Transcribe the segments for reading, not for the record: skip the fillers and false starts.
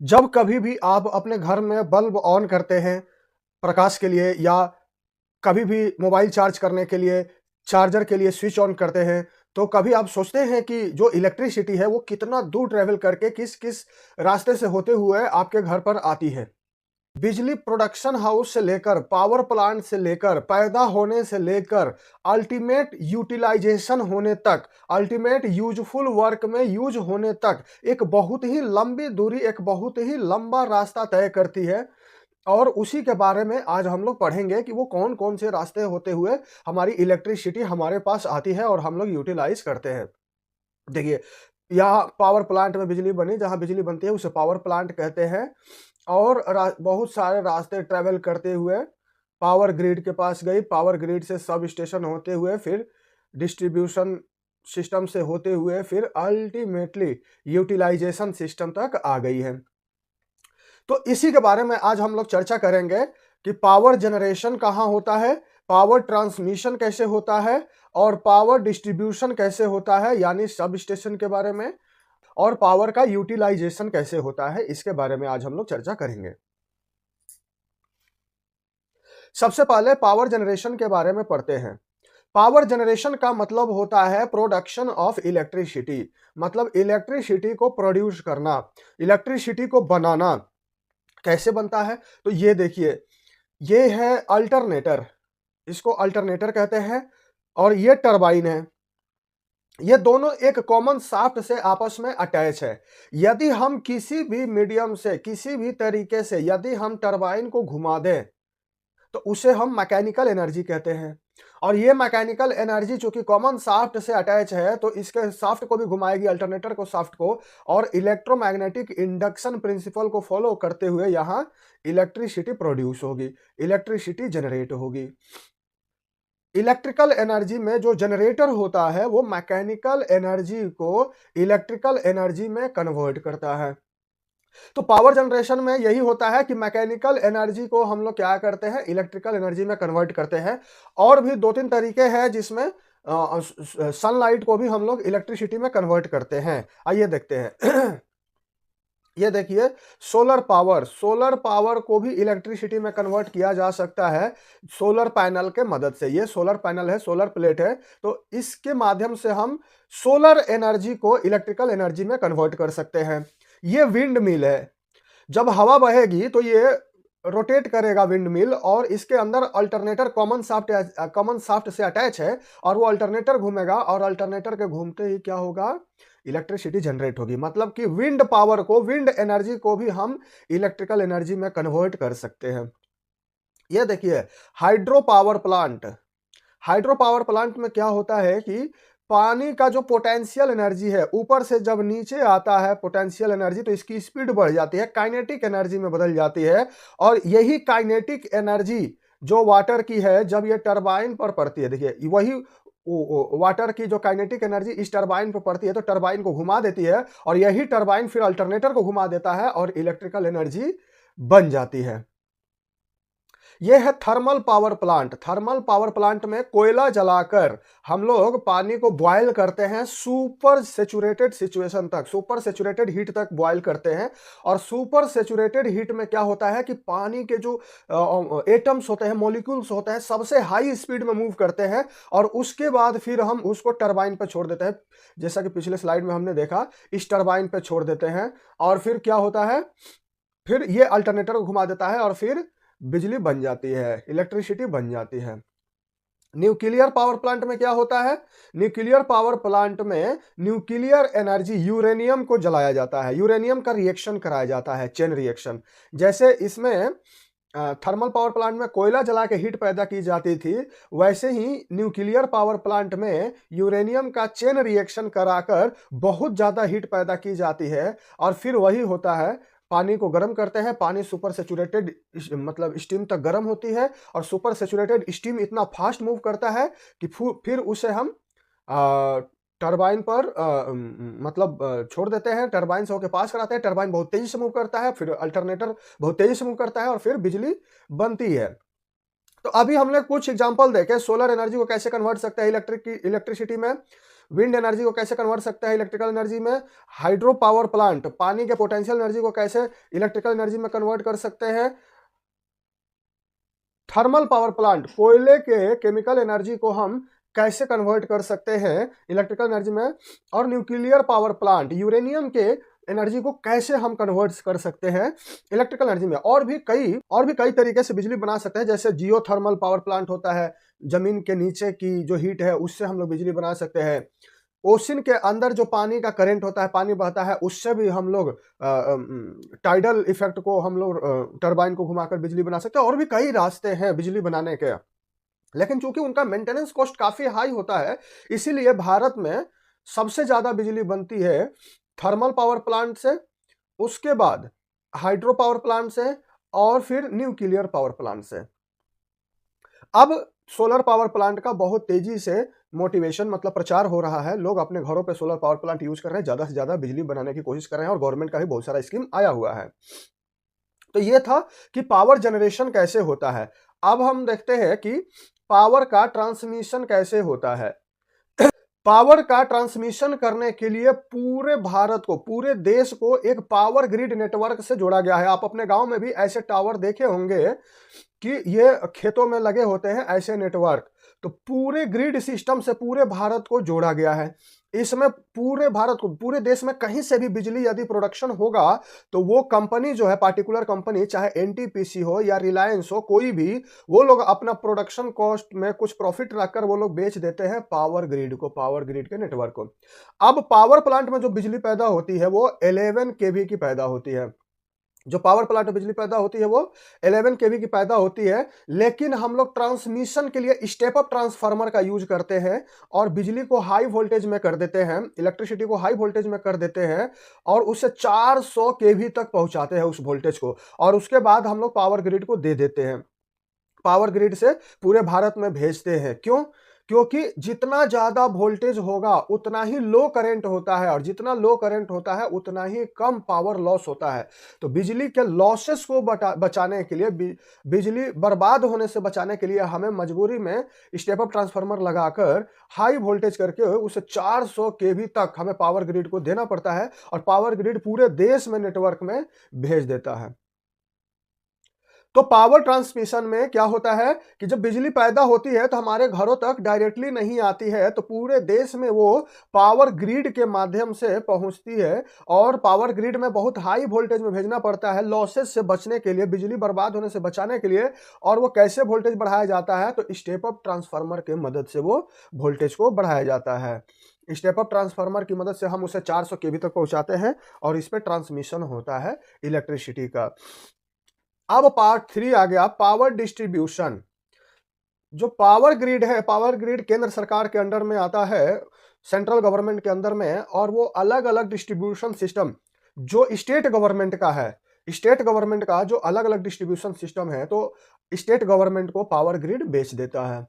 जब कभी भी आप अपने घर में बल्ब ऑन करते हैं प्रकाश के लिए या कभी भी मोबाइल चार्ज करने के लिए, चार्जर के लिए स्विच ऑन करते हैं, तो कभी आप सोचते हैं कि जो इलेक्ट्रिसिटी है वो कितना दूर ट्रैवल करके किस-किस रास्ते से होते हुए आपके घर पर आती है। बिजली प्रोडक्शन हाउस से लेकर, पावर प्लांट से लेकर, पैदा होने से लेकर, अल्टीमेट यूटिलाइजेशन होने तक, अल्टीमेट यूज़फुल वर्क में यूज़ होने तक, एक बहुत ही लंबी दूरी, एक बहुत ही लंबा रास्ता तय करती है। और उसी के बारे में आज हम लोग पढ़ेंगे कि वो कौन-कौन से रास्ते होते हुए हमारी इलेक्ट्रिसिटी हमारे पास आती है और हम लोग यूटिलाइज़ करते हैं। देखिए, यहाँ पावर प्लांट में बिजली बनी, जहाँ बिजली बनती है उसे पावर प्लांट कहते हैं। और बहुत सारे रास्ते ट्रैवल करते हुए पावर ग्रिड के पास गई, पावर ग्रिड से सब स्टेशन होते हुए फिर डिस्ट्रीब्यूशन सिस्टम से होते हुए फिर अल्टीमेटली यूटिलाइजेशन सिस्टम तक आ गई है। तो इसी के बारे में आज हम लोग चर्चा करेंगे कि पावर जनरेशन कहाँ होता है, पावर ट्रांसमिशन कैसे होता है और पावर डिस्ट्रीब्यूशन कैसे होता है, यानी सब स्टेशन के बारे में, और पावर का यूटिलाइजेशन कैसे होता है, इसके बारे में आज हम लोग चर्चा करेंगे। सबसे पहले पावर जनरेशन के बारे में पढ़ते हैं। पावर जनरेशन का मतलब होता है प्रोडक्शन ऑफ इलेक्ट्रिसिटी, मतलब इलेक्ट्रिसिटी को प्रोड्यूस करना, इलेक्ट्रिसिटी को बनाना। कैसे बनता है? तो ये देखिए, ये है अल्टरनेटर, इसको अल्टरनेटर कहते हैं, और ये टरबाइन है। ये दोनों एक कॉमन शाफ्ट से आपस में अटैच है। यदि हम किसी भी मीडियम से, किसी भी तरीके से यदि हम टरबाइन को घुमा दें, तो उसे हम मैकेनिकल एनर्जी कहते हैं। और ये मैकेनिकल एनर्जी चूंकि कॉमन शाफ्ट से अटैच है, तो इसके शाफ्ट को भी घुमाएगी, अल्टरनेटर को, शाफ्ट को, और इलेक्ट्रोमैग्नेटिक इंडक्शन प्रिंसिपल को फॉलो करते हुए यहां इलेक्ट्रिसिटी प्रोड्यूस होगी, इलेक्ट्रिसिटी जनरेट होगी। इलेक्ट्रिकल एनर्जी में जो जनरेटर होता है वो मैकेनिकल एनर्जी को इलेक्ट्रिकल एनर्जी में कन्वर्ट करता है। तो पावर जनरेशन में यही होता है कि मैकेनिकल एनर्जी को हम लोग क्या करते हैं, इलेक्ट्रिकल एनर्जी में कन्वर्ट करते हैं। और भी दो तीन तरीके हैं जिसमें सनलाइट को भी हम लोग इलेक्ट्रिसिटी में कन्वर्ट करते हैं। आइए देखते हैं। ये देखिए, सोलर पावर, सोलर पावर को भी इलेक्ट्रिसिटी में कन्वर्ट किया जा सकता है सोलर पैनल के मदद से। ये सोलर पैनल है, सोलर प्लेट है, तो इसके माध्यम से हम सोलर एनर्जी को इलेक्ट्रिकल एनर्जी में कन्वर्ट कर सकते हैं। ये विंड मिल है, जब हवा बहेगी तो ये रोटेट करेगा विंड मिल, और इसके अंदर अल्टरनेटर कॉमन शाफ्ट से अटैच है, और वो अल्टरनेटर घूमेगा, और अल्टरनेटर के घूमते ही क्या होगा, इलेक्ट्रिसिटी जनरेट होगी। मतलब कि विंड पावर को, विंड एनर्जी को भी हम इलेक्ट्रिकल एनर्जी में कन्वर्ट कर सकते हैं। ये देखिए, hydro power plant, hydro power plant में क्या होता है कि पानी का जो पोटेंशियल एनर्जी है ऊपर से जब नीचे आता है पोटेंशियल एनर्जी, तो इसकी स्पीड बढ़ जाती है, काइनेटिक एनर्जी में बदल जाती है। और यही काइनेटिक एनर्जी जो वाटर की है, जब ये टरबाइन पर पड़ती है, देखिए वही वाटर की जो काइनेटिक एनर्जी इस टरबाइन पर पड़ती है, तो टरबाइन को घुमा देती है, और यही टरबाइन फिर अल्टरनेटर को घुमा देता है और इलेक्ट्रिकल एनर्जी बन जाती है। यह है thermal power plant. Thermal power plant में कोयला जलाकर हम लोग पानी को बॉयल करते हैं सुपर सेचुरेटेड सिचुएशन तक, सुपर सेचुरेटेड हीट तक बॉयल करते हैं। और सुपर सेचुरेटेड हीट में क्या होता है कि पानी के जो एटम्स होते हैं, मॉलिक्यूल्स होते हैं, सबसे हाई स्पीड में मूव करते हैं, और उसके बाद फिर हम उसको टरबाइन पर छोड़ देते हैं। जैसा कि पिछले स्लाइड में हमने देखा, इस टरबाइन पर छोड़ देते हैं, और फिर क्या होता है, फिर ये अल्टरनेटर को घुमा देता है, और फिर बिजली बन जाती है, इलेक्ट्रिसिटी बन जाती है। न्यूक्लियर पावर प्लांट में क्या होता है, न्यूक्लियर पावर प्लांट में न्यूक्लियर एनर्जी, यूरेनियम को जलाया जाता है, यूरेनियम का रिएक्शन कराया जाता है, चेन रिएक्शन। जैसे इसमें थर्मल पावर प्लांट में कोयला जला के हीट पैदा की जाती थी, वैसे ही न्यूक्लियर पावर प्लांट में यूरेनियम का चेन रिएक्शन कराकर बहुत ज्यादा हीट पैदा की जाती है। और फिर वही होता है, पानी को गर्म करते हैं, पानी सुपर सेचुरेटेड मतलब स्टीम तक गर्म होती है, और सुपर सेचुरेटेड स्टीम इतना फास्ट मूव करता है कि फिर उसे हम टरबाइन पर छोड़ देते हैं, टरबाइन से होकर पास कराते हैं, टरबाइन बहुत तेजी से मूव करता है, फिर अल्टरनेटर बहुत तेजी से मूव करता है, और फिर बिजली बनती है। तो अभी हमने कुछ एग्जांपल देखे सोलर एनर्जी को कैसे कन्वर्ट सकते हैं इलेक्ट्रिसिटी में। विंड एनर्जी को कैसे कन्वर्ट सकते हैं इलेक्ट्रिकल एनर्जी में, हाइड्रो पावर प्लांट पानी के पोटेंशियल एनर्जी को कैसे इलेक्ट्रिकल एनर्जी में कन्वर्ट कर सकते हैं, थर्मल पावर प्लांट कोयले के केमिकल एनर्जी को हम कैसे कन्वर्ट कर सकते हैं इलेक्ट्रिकल एनर्जी में, और न्यूक्लियर पावर प्लांट यूरेनियम के एनर्जी को कैसे हम कन्वर्ट कर सकते हैं इलेक्ट्रिकल एनर्जी में। और भी कई तरीके से बिजली बना सकते हैं, जैसे जियोथर्मल पावर प्लांट होता है, जमीन के नीचे की जो हीट है उससे हम लोग बिजली बना सकते हैं। ओशन के अंदर जो पानी का करंट होता है, पानी बहता है, उससे भी हम लोग टाइडल इफेक्ट को हम लोग टरबाइन को घुमाकर बिजली बना सकते हैं। और भी कई रास्ते हैं बिजली बनाने के, लेकिन चूंकि उनका मेंटेनेंस कॉस्ट काफी हाई होता है, इसीलिए भारत में सबसे ज्यादा बिजली बनती है थर्मल पावर प्लांट से, उसके बाद हाइड्रो पावर प्लांट से, और फिर न्यूक्लियर पावर प्लांट से। अब सोलर पावर प्लांट का बहुत तेजी से मोटिवेशन मतलब प्रचार हो रहा है, लोग अपने घरों पे सोलर पावर प्लांट यूज कर रहे हैं, ज्यादा से ज्यादा बिजली बनाने की कोशिश कर रहे हैं, और गवर्नमेंट का भी बहुत सारा स्कीम आया हुआ है। तो ये था कि पावर जनरेशन कैसे होता है। अब हम देखते हैं कि पावर का ट्रांसमिशन कैसे होता है। पावर का ट्रांसमिशन करने के लिए पूरे भारत को, पूरे देश को एक पावर ग्रिड नेटवर्क से जोड़ा गया है। आप अपने गांव में भी ऐसे टावर देखे होंगे कि ये खेतों में लगे होते हैं ऐसे नेटवर्क। तो पूरे ग्रिड सिस्टम से पूरे भारत को जोड़ा गया है। इसमें पूरे भारत को, पूरे देश में कहीं से भी बिजली यदि प्रोडक्शन होगा तो वो कंपनी जो है, पार्टिकुलर कंपनी, चाहे एनटीपीसी हो या रिलायंस हो, कोई भी, वो लोग अपना प्रोडक्शन कॉस्ट में कुछ प्रॉफिट रखकर वो लोग बेच देते हैं पावर ग्रिड को, पावर ग्रिड के नेटवर्क को। अब पावर प्लांट में जो बिजली पैदा होती है वो 11 केवी की पैदा होती है। जो पावर प्लांट में बिजली पैदा होती है वो 11 केवी की पैदा होती है, लेकिन हम लोग ट्रांसमिशन के लिए स्टेप अप ट्रांसफार्मर का यूज करते हैं और बिजली को हाई वोल्टेज में कर देते हैं, इलेक्ट्रिसिटी को हाई वोल्टेज में कर देते हैं, और उसे 400 केवी तक पहुंचाते हैं उस वोल्टेज को, और उसके बाद हम लोग पावर ग्रिड को दे देते हैं, पावर ग्रिड से पूरे भारत में भेजते हैं। क्यों? क्योंकि जितना ज्यादा वोल्टेज होगा उतना ही लो करंट होता है, और जितना लो करंट होता है उतना ही कम पावर लॉस होता है। तो बिजली के लॉसेस को बचाने के लिए, बिजली बर्बाद होने से बचाने के लिए हमें मजबूरी में स्टेप अप ट्रांसफार्मर लगाकर हाई वोल्टेज करके उसे 400 केवी तक हमें पावर ग्रिड को देना पड़ता है, और पावर ग्रिड पूरे देश में नेटवर्क में भेज देता है। तो पावर ट्रांसमिशन में क्या होता है कि जब बिजली पैदा होती है तो हमारे घरों तक डायरेक्टली नहीं आती है, तो पूरे देश में वो पावर ग्रिड के माध्यम से पहुंचती है, और पावर ग्रिड में बहुत हाई वोल्टेज में भेजना पड़ता है लॉसेस से बचने के लिए, बिजली बर्बाद होने से बचाने के लिए। और वो कैसे वोल्टेज बढ़ाया जाता है? तो स्टेप अप ट्रांसफार्मर के मदद से वो वोल्टेज को बढ़ाया जाता है। स्टेप अप ट्रांसफार्मर की मदद से हम उसे 400 केवी तक पहुंचाते हैं, और इस पे ट्रांसमिशन होता है इलेक्ट्रिसिटी का। अब पार्ट 3 आ गया, पावर डिस्ट्रीब्यूशन। जो पावर ग्रिड है, पावर ग्रिड केंद्र सरकार के अंडर में आता है, सेंट्रल गवर्नमेंट के अंदर में, और वो अलग अलग डिस्ट्रीब्यूशन सिस्टम जो स्टेट गवर्नमेंट का है, स्टेट गवर्नमेंट का जो अलग अलग डिस्ट्रीब्यूशन सिस्टम है, तो स्टेट गवर्नमेंट को पावर ग्रिड बेच देता है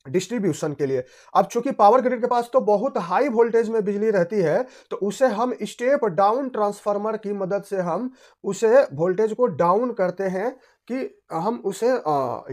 डिस्ट्रीब्यूशन के लिए। अब चूंकि पावर ग्रिड के पास तो बहुत हाई वोल्टेज में बिजली रहती है, तो उसे हम स्टेप डाउन ट्रांसफार्मर की मदद से हम उसे वोल्टेज को डाउन करते हैं कि हम उसे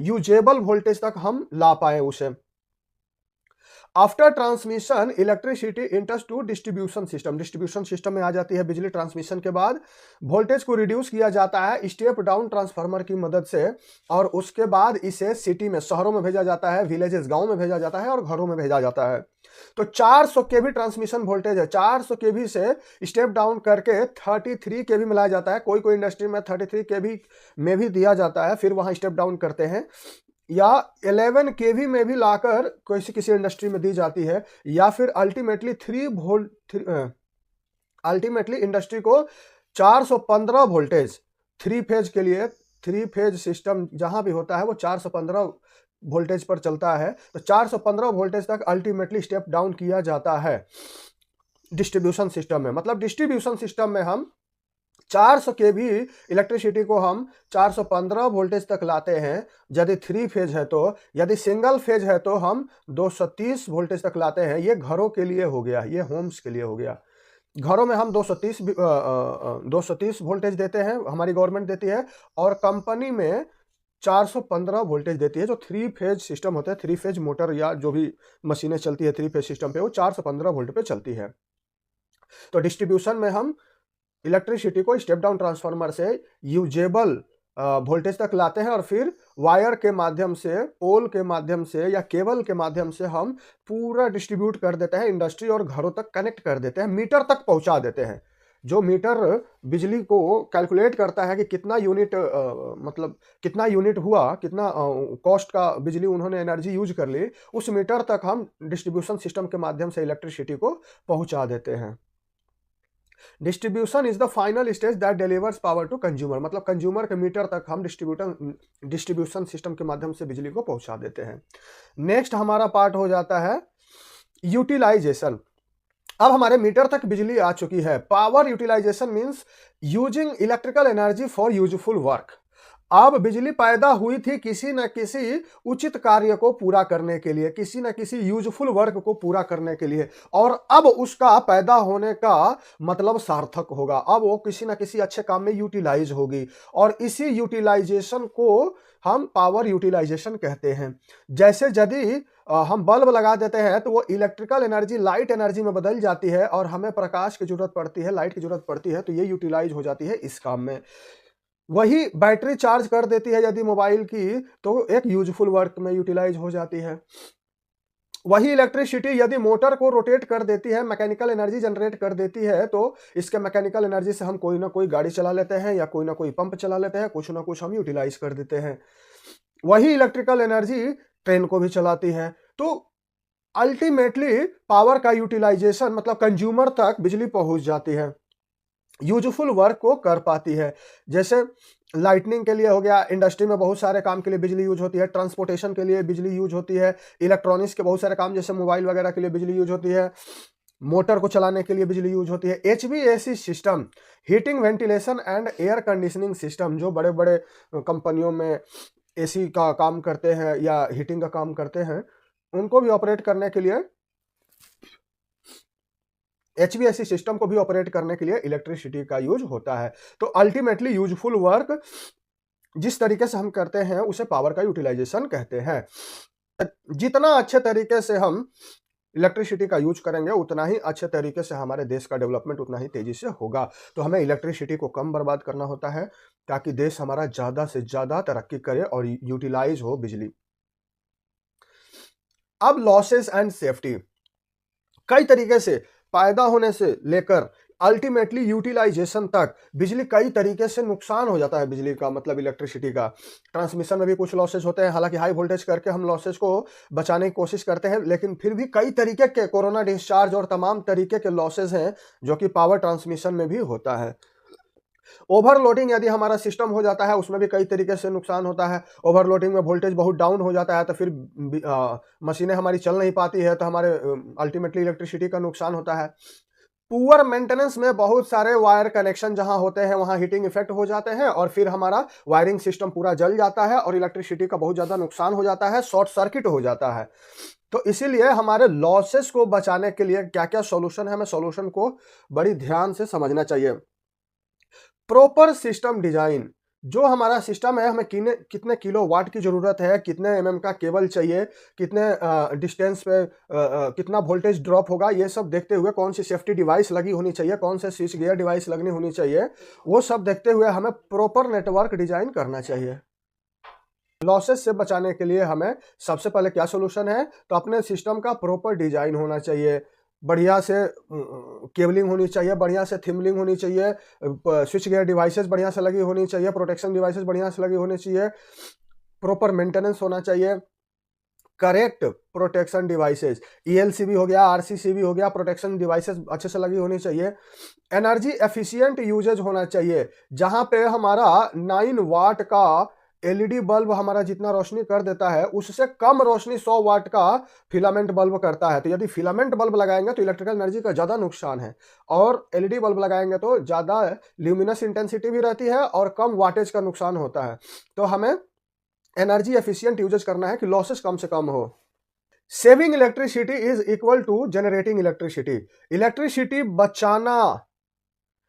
यूजेबल वोल्टेज तक हम ला पाए उसे। After transmission electricity enters to distribution system, distribution system में आ जाती है बिजली। ट्रांसमिशन के बाद वोल्टेज को रिड्यूस किया जाता है स्टेप डाउन ट्रांसफार्मर की मदद से, और उसके बाद इसे सिटी में, शहरों में भेजा जाता है, विलेजेस गांव में भेजा जाता है, और घरों में भेजा जाता है। तो 400 केवी ट्रांसमिशन वोल्टेज है, 400 केवी से स्टेप डाउन करके 33 केवी में लाया जाता है। कोई कोई इंडस्ट्री में 33 केवी में भी दिया जाता है, फिर वहां स्टेप डाउन करते हैं, या 11 केवी में भी लाकर किसी इंडस्ट्री में दी जाती है, या फिर अल्टीमेटली 3 वोल्ट, अल्टीमेटली इंडस्ट्री को 415 वोल्टेज 3 फेज के लिए, 3 फेज सिस्टम जहां भी होता है वो 415 वोल्टेज पर चलता है, तो 415 वोल्टेज तक अल्टीमेटली स्टेप डाउन किया जाता है डिस्ट्रीब्यूशन सिस्टम में। मतलब डिस्ट्रीब्यूशन सिस्टम में हम 400 केवी इलेक्ट्रिसिटी को हम 415 वोल्टेज तक लाते हैं यदि 3 फेज है, तो यदि सिंगल फेज है तो हम 230 वोल्टेज तक लाते हैं। ये घरों के लिए हो गया, ये होम्स के लिए हो गया। घरों में हम 230 वोल्टेज देते हैं, हमारी गवर्नमेंट देती है, और कंपनी में 415 वोल्टेज देती है। जो 3 फेज सिस्टम होता है, 3 फेज मोटर या जो भी मशीनें चलती है 3 फेज सिस्टम पे, वो 415 वोल्ट पे चलती है। तो डिस्ट्रीब्यूशन में हम इलेक्ट्रिसिटी को स्टेप डाउन ट्रांसफार्मर से यूजेबल वोल्टेज तक लाते हैं और फिर वायर के माध्यम से, पोल के माध्यम से या केबल के माध्यम से हम पूरा डिस्ट्रीब्यूट कर देते हैं, इंडस्ट्री और घरों तक कनेक्ट कर देते हैं, मीटर तक पहुंचा देते हैं। जो मीटर बिजली को कैलकुलेट करता है कि कितना यूनिट मतलब कितना यूनिट हुआ, कितना कॉस्ट का बिजली उन्होंने एनर्जी यूज कर ली, उस मीटर तक हम डिस्ट्रीब्यूशन सिस्टम के माध्यम से इलेक्ट्रिसिटी को पहुंचा देते हैं। Distribution is the final stage that delivers power to consumer, मतलब कंज्यूमर के मीटर तक हम डिस्ट्रीब्यूशन सिस्टम के माध्यम से बिजली को पहुंचा देते हैं। नेक्स्ट हमारा पार्ट हो जाता है यूटिलाइजेशन। अब हमारे मीटर तक बिजली आ चुकी है। Power utilization means using electrical energy for useful work. अब बिजली पैदा हुई थी किसी न किसी उचित कार्य को पूरा करने के लिए, किसी न किसी यूजफुल वर्क को पूरा करने के लिए, और अब उसका पैदा होने का मतलब सार्थक होगा। अब वो किसी न किसी अच्छे काम में यूटिलाइज होगी और इसी यूटिलाइजेशन को हम पावर यूटिलाइजेशन कहते हैं। जैसे यदि हम बल्ब लगा देते हैं तो वो इलेक्ट्रिकल एनर्जी लाइट एनर्जी में बदल जाती है और हमें प्रकाश की जरूरत पड़ती है, लाइट की जरूरत पड़ती है, तो ये यूटिलाइज हो जाती है इस काम में। वही बैटरी चार्ज कर देती है यदि मोबाइल की, तो एक यूजफुल वर्क में यूटिलाइज हो जाती है। वही इलेक्ट्रिसिटी यदि मोटर को रोटेट कर देती है, मैकेनिकल एनर्जी जनरेट कर देती है, तो इसके मैकेनिकल एनर्जी से हम कोई ना कोई गाड़ी चला लेते हैं या कोई ना कोई पंप चला लेते हैं, कुछ ना कुछ हम यूटिलाइज कर देते हैं। वही इलेक्ट्रिकल एनर्जी ट्रेन को भी चलाती है। तो अल्टीमेटली पावर का यूटिलाइजेशन मतलब कंज्यूमर तक बिजली पहुंच जाती है, यूजफुल वर्क को कर पाती है। जैसे लाइटनिंग के लिए हो गया, इंडस्ट्री में बहुत सारे काम के लिए बिजली यूज होती है, ट्रांसपोर्टेशन के लिए बिजली यूज होती है, इलेक्ट्रॉनिक्स के बहुत सारे काम जैसे मोबाइल वगैरह के लिए बिजली यूज होती है, मोटर को चलाने के लिए बिजली यूज होती है। HVAC system, heating ventilation and air conditioning system, जो बड़े बड़े कंपनियों में AC का काम करते हैं या हीटिंग का काम करते हैं, उनको भी ऑपरेट करने के लिए, HVAC सिस्टम को भी ऑपरेट करने के लिए इलेक्ट्रिसिटी का यूज होता है। तो अल्टीमेटली यूजफुल वर्क जिस तरीके से हम करते हैं उसे पावर का यूटिलाइजेशन कहते हैं। जितना अच्छे तरीके से हम इलेक्ट्रिसिटी का यूज करेंगे उतना ही अच्छे तरीके से हमारे देश का डेवलपमेंट उतना ही तेजी से होगा। तो हमें इलेक्ट्रिसिटी को कम बर्बाद करना होता है ताकि देश हमारा ज्यादा से ज्यादा तरक्की करे और यूटिलाइज हो बिजली। अब लॉसेस एंड सेफ्टी, कई तरीके से पैदा होने से लेकर अल्टीमेटली यूटिलाइजेशन तक बिजली कई तरीके से नुकसान हो जाता है। बिजली का मतलब इलेक्ट्रिसिटी का ट्रांसमिशन में भी कुछ लॉसेज होते हैं, हालांकि हाई वोल्टेज करके हम लॉसेज को बचाने की कोशिश करते हैं, लेकिन फिर भी कई तरीके के कोरोना डिस्चार्ज और तमाम तरीके के लॉसेज हैं जो कि पावर ट्रांसमिशन में भी होता है। ओवरलोडिंग यदि हमारा सिस्टम हो जाता है उसमें भी कई तरीके से नुकसान होता है। ओवरलोडिंग में वोल्टेज बहुत डाउन हो जाता है तो फिर मशीनें हमारी चल नहीं पाती है, तो हमारे अल्टीमेटली इलेक्ट्रिसिटी का नुकसान होता है। पुअर मेंटेनेंस में बहुत सारे वायर कनेक्शन जहां होते हैं वहां हीटिंग इफेक्ट हो जाते हैं और फिर हमारा वायरिंग सिस्टम पूरा जल जाता है और इलेक्ट्रिसिटी का बहुत ज्यादा नुकसान हो जाता है, शॉर्ट सर्किट हो जाता है। तो इसीलिए हमारे लॉसेस को बचाने के लिए क्या क्या सॉल्यूशन है, हमें सॉल्यूशन को बड़ी ध्यान से समझना चाहिए। प्रॉपर सिस्टम डिजाइन, जो हमारा सिस्टम है हमें कितने किलो वाट की जरूरत है, कितने mm का केबल चाहिए, कितने डिस्टेंस पे कितना वोल्टेज ड्रॉप होगा, ये सब देखते हुए कौन सी सेफ्टी डिवाइस लगी होनी चाहिए, कौन से स्विच गियर डिवाइस लगनी होनी चाहिए, वो सब देखते हुए हमें प्रॉपर नेटवर्क डिजाइन करना चाहिए। लॉसेस से बचाने के लिए हमें सबसे पहले क्या सोल्यूशन है, तो अपने सिस्टम का प्रॉपर डिजाइन होना चाहिए, बढ़िया से केबलिंग होनी चाहिए, बढ़िया से थिमलिंग होनी चाहिए, स्विच गियर डिवाइसेस बढ़िया से लगी होनी चाहिए, प्रोटेक्शन डिवाइसेस बढ़िया से लगी होनी चाहिए, प्रॉपर मेंटेनेंस होना चाहिए, करेक्ट प्रोटेक्शन डिवाइसेस, ELCB हो गया, RCCB हो गया, प्रोटेक्शन डिवाइसेस अच्छे से लगी होनी चाहिए, एनर्जी एफिशिएंट यूजेज होना चाहिए, जहां पे हमारा 9 वाट का LED बल्ब हमारा जितना रोशनी कर देता है उससे कम रोशनी 100 वाट का फिलामेंट बल्ब करता है। तो यदि फिलामेंट बल्ब लगाएंगे तो इलेक्ट्रिकल एनर्जी का ज़्यादा नुकसान है, और LED बल्ब लगाएंगे तो ज़्यादा ल्यूमिनस इंटेंसिटी भी रहती है और कम वाटेज का नुकसान होता है। तो हमें एनर्जी एफिशिएंट यूजेज करना है कि लॉसेस कम से कम हो। Saving electricity is equal to generating electricity, electricity बचाना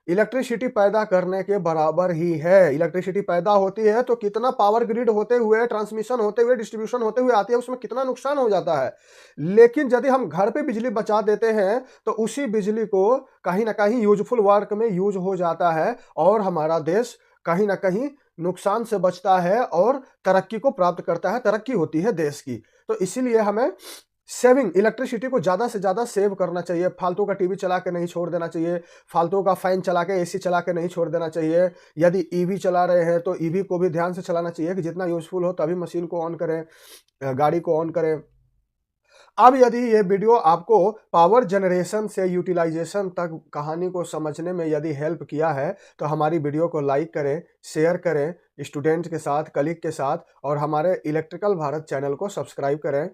इलेक्ट्रिसिटी पैदा करने के बराबर ही है। इलेक्ट्रिसिटी पैदा होती है तो कितना पावर ग्रिड होते हुए, ट्रांसमिशन होते हुए, डिस्ट्रीब्यूशन होते हुए आती है, उसमें कितना नुकसान हो जाता है। लेकिन यदि हम घर पे बिजली बचा देते हैं तो उसी बिजली को कहीं ना कहीं यूजफुल वर्क में यूज हो जाता है और हमारा देश कहीं ना कहीं नुकसान से बचता है और तरक्की को प्राप्त करता है, तरक्की होती है देश की। तो इसीलिए हमें सेविंग, इलेक्ट्रिसिटी को ज़्यादा से ज़्यादा सेव करना चाहिए। फालतू का टीवी चला के नहीं छोड़ देना चाहिए, फालतू का फैन चला के, एसी चला के नहीं छोड़ देना चाहिए। यदि ईवी चला रहे हैं तो ईवी को भी ध्यान से चलाना चाहिए कि जितना यूजफुल हो तभी मशीन को ऑन करें, गाड़ी को ऑन करें। अब यदि ये वीडियो आपको पावर जनरेशन से यूटिलाइजेशन तक कहानी को समझने में यदि हेल्प किया है तो हमारी वीडियो को लाइक करें, शेयर करें स्टूडेंट के साथ, कलीग के साथ, और हमारे इलेक्ट्रिकल भारत चैनल को सब्सक्राइब करें।